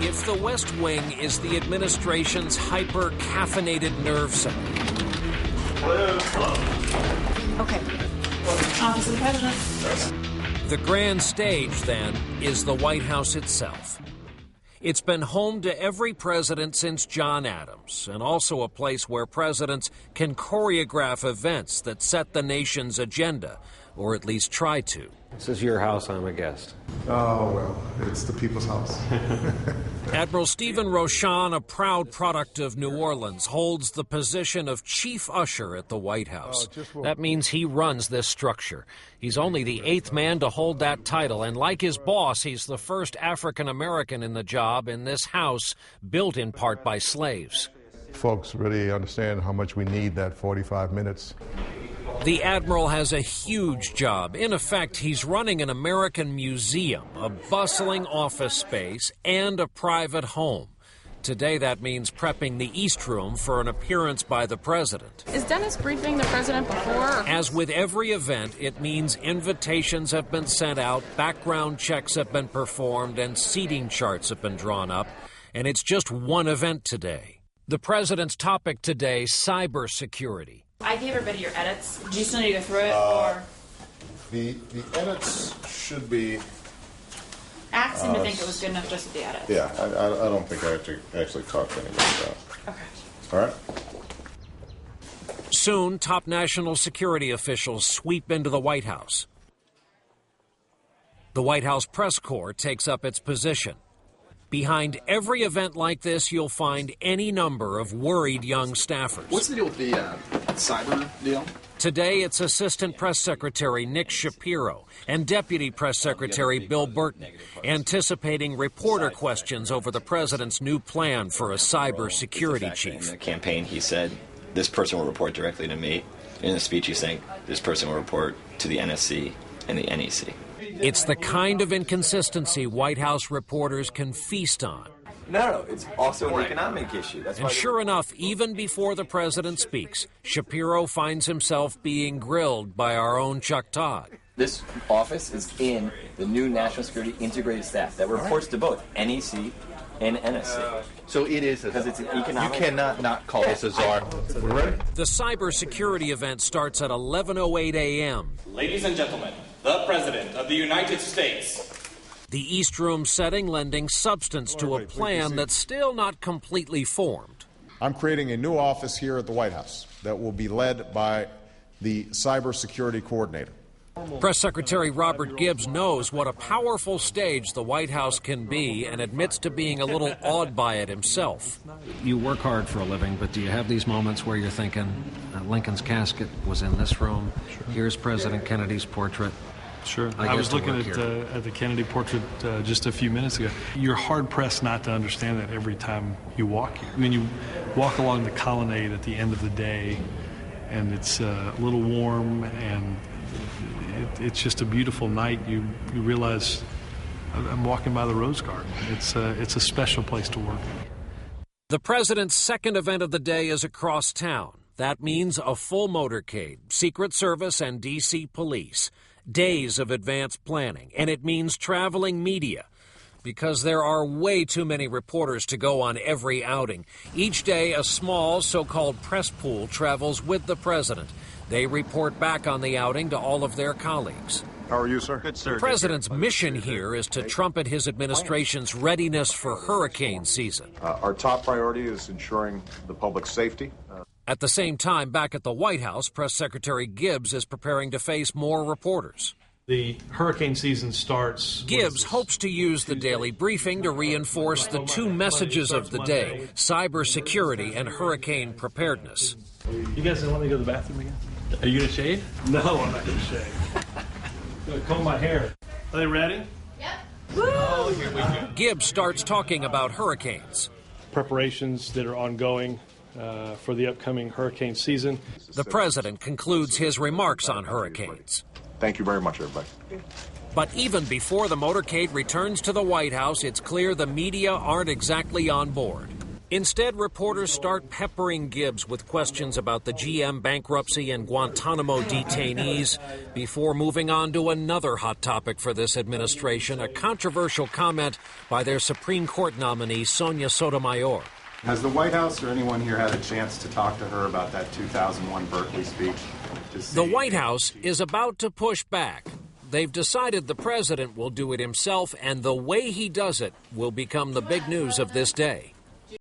If the West Wing is the administration's hyper-caffeinated nerve center. Okay. Office of the President. The grand stage, then, is the White House itself. It's been home to every president since John Adams, and also a place where presidents can choreograph events that set the nation's agenda, or at least try to. This is your house, I'm a guest. Oh, well, it's the people's house. Admiral Stephen Rochon, a proud product of New Orleans, holds the position of chief usher at the White House. That means he runs this structure. He's only the 8th man to hold that title, and like his boss, he's the first African-American in the job in this house, built in part by slaves. Folks really understand how much we need that 45 minutes. The Admiral has a huge job. In effect, he's running an American museum, a bustling office space, and a private home. Today, that means prepping the East Room for an appearance by the president. Is Dennis briefing the president before? As with every event, it means invitations have been sent out, background checks have been performed, and seating charts have been drawn up. And it's just one event today. The president's topic today, cybersecurity. I gave everybody your edits. Do you still need to go through it, or? The edits should be... Act seemed to think it was good enough just with the edits. Yeah, I don't think I have to actually talk to anybody about it. Okay. All right? Soon, top national security officials sweep into the White House. The White House press corps takes up its position. Behind every event like this, you'll find any number of worried young staffers. What's the deal with the cyber deal? Today, it's Assistant Press Secretary Nick Shapiro and Deputy Press Secretary Bill Burton anticipating reporter questions over the president's new plan for a cyber security chief. In the campaign, he said, this person will report directly to me. In the speech, he's saying, this person will report to the NSC and the NEC. It's the kind of inconsistency White House reporters can feast on. No, it's also an economic issue. And sure enough, even before the president speaks, Shapiro finds himself being grilled by our own Chuck Todd. This office is in the new National Security Integrated Staff that reports to both NEC and NSC. So it is, because it's an economic... You cannot not call this a czar. We're ready? The cybersecurity event starts at 11:08 a.m. Ladies and gentlemen, the President of the United States. The East Room setting lending substance to a plan that's still not completely formed. I'm creating a new office here at the White House that will be led by the cybersecurity coordinator. Press Secretary Robert Gibbs knows what a powerful stage the White House can be and admits to being a little awed by it himself. You work hard for a living, but do you have these moments where you're thinking, Lincoln's casket was in this room, here's President Kennedy's portrait? Sure. I was looking at the Kennedy portrait just a few minutes ago. You're hard-pressed not to understand that every time you walk here. I mean, you walk along the colonnade at the end of the day, and it's a little warm, and it's just a beautiful night. You realize I'm walking by the Rose Garden. It's a special place to work. The president's second event of the day is across town. That means a full motorcade, Secret Service and D.C. police. Days of advanced planning, and it means traveling media, because there are way too many reporters to go on every outing. Each day, a small so-called press pool travels with the president. They report back on the outing to all of their colleagues. How are you, sir? Good, sir. The president's mission here is to trumpet his administration's readiness for hurricane season. Our top priority is ensuring the public's safety. At the same time, back at the White House, Press Secretary Gibbs is preparing to face more reporters. The hurricane season starts... Gibbs hopes to use the daily briefing to reinforce the two messages of the day, cybersecurity and hurricane preparedness. You guys don't want me to go to the bathroom again? Are you going to shave? No, I'm not going to shave. I'm going to comb my hair. Are they ready? Yep. Oh, here we go. Gibbs starts talking about hurricanes. Preparations that are ongoing for the upcoming hurricane season. The president concludes his remarks on hurricanes. Thank you very much, everybody. But even before the motorcade returns to the White House, it's clear the media aren't exactly on board. Instead, reporters start peppering Gibbs with questions about the GM bankruptcy and Guantanamo detainees before moving on to another hot topic for this administration, a controversial comment by their Supreme Court nominee, Sonia Sotomayor. Has the White House or anyone here had a chance to talk to her about that 2001 Berkeley speech? The White House is about to push back. They've decided the president will do it himself, and the way he does it will become the big news of this day.